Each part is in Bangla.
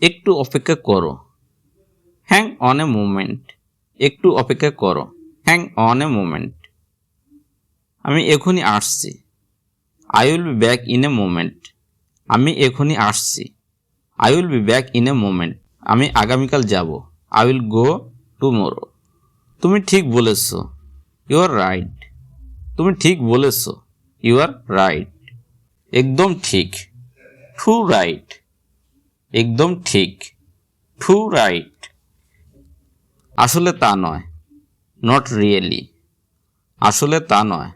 একটু অপেক্ষা করো, হ্যাং অন এ মোমেন্ট। একটু অপেক্ষা করো, হ্যাং অন এ মোমেন্ট। আমি এখনই আসছি, I will be back in a moment. আমি এখনই আসছি, I will be back in a moment. আমি আগামীকাল যাব, আই উইল গো টুমোরো। তুমি ঠিক বলেছ, ইউ আর রাইট। তুমি ঠিক বলেছ, ইউ আর রাইট। একদম ঠিক, টু রাইট। একদম ঠিক, টু রাইট। আসলে তা নয়, নট রিয়েলি। আসলে তা নয়,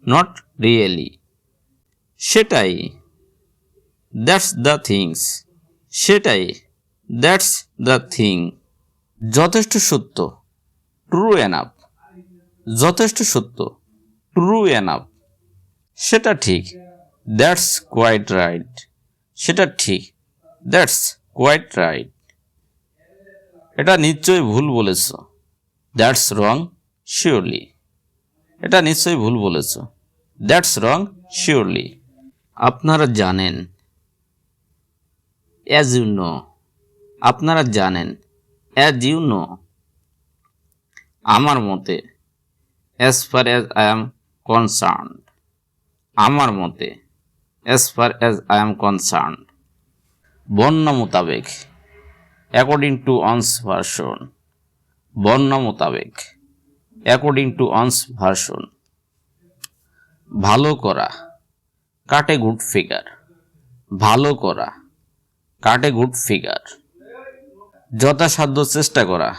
নট রিয়েলি। সেটাই, দ্যাটস দ্য থিংস। সেটাই, দ্যাটস দ্য থিং। যথেষ্ট সত্য, ট্রু এনাফ। যথেষ্ট সত্য, ট্রু এনাফ। সেটা ঠিক, দ্যাটস কোয়াইট রাইট। সেটা ঠিক, দ্যাটস কোয়াইট রাইট। এটা নিশ্চয়ই ভুল বলেছ, দ্যাটস রং শিওরলি। এটা নিশ্চয়ই ভুল বলেছ, দ্যাটস রং শিওরলি। আপনারা জানেন, অ্যাজ ইউ নো। আপনারা জানেন, অ্যাজ ইউ নো। আমার মতে, as far as I am concerned. আমার মতে, as far as I am concerned. বর্ণনা মোতাবেক, অ্যাকর্ডিং টু অনস ভার্সন। বর্ণনা মোতাবেক, অ্যাকর্ডিং টু অনস ভার্সন। ভালো করা, কাট এ গুড ফিগার। ভালো করা, কাট এ গুড ফিগার। যথাসাধ্য চেষ্টা করা,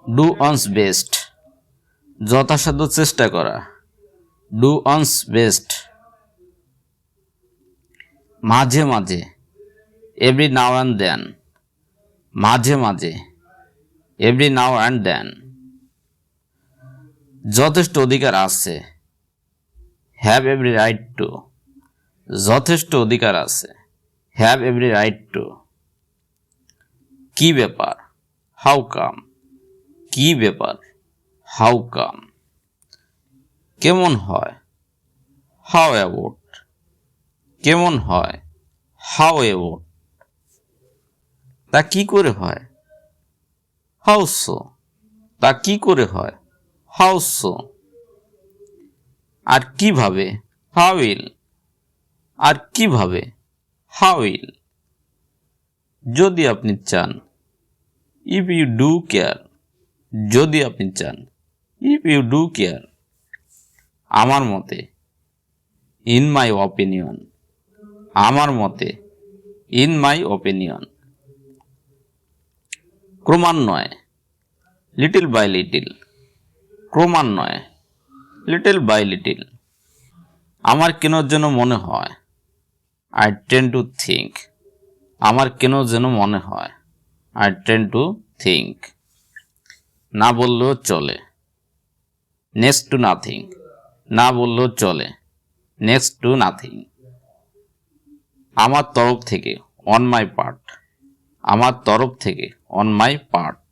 ডু অনস বেস্ট। যথাসাধ্য চেষ্টা করা, ডু অনস বেস্ট। মাঝে মাঝে, এভরি নাও অ্যান্ড দেন। মাঝে মাঝে, এভরি নাও অ্যান্ড দেন। যথেষ্ট অধিকার আছে, হ্যাভ এভরি রাইট টু। যথেষ্ট অধিকার আছে, হ্যাভ এভরি রাইট টু। কি ব্যাপার, হাউ কাম। কি ব্যাপার, হাউ কাম। কেমন হয়, হাউ অ্যাবাউট। কেমন হয়, হাউ অ্যাবাউট। তা কি করে হয়, হাউ সো। তা কি করে হয়, হাউ সো। আর কিভাবে, হাউ উইল। আর কিভাবে, হাউ উইল। যদি আপনি চান, ইফ ইউ ডু কেয়ার। যদি আপনি চান, ইফ ইউ ডু কেয়ার। আমার মতে, ইন মাই অপিনিয়ন। আমার মতে, ইন মাই অপিনিয়ন। ক্রমান্বয়ে, লিটিল বাই লিটিল। ক্রমান্বয়ে, লিটিল বাই লিটিল। আমার কেন যেন মনে হয়, আই টেন্ড টু থিঙ্ক। আমার কেন যেন মনে হয়, আই টেন্ড টু থিঙ্ক। না বললেও চলে, নেক্সট টু নাথিং। না বললেও চলে, নেক্সট টু নাথিং। আমার তরফ থেকে, অন মাই পার্ট। আমার তরফ থেকে, অন মাই পার্ট।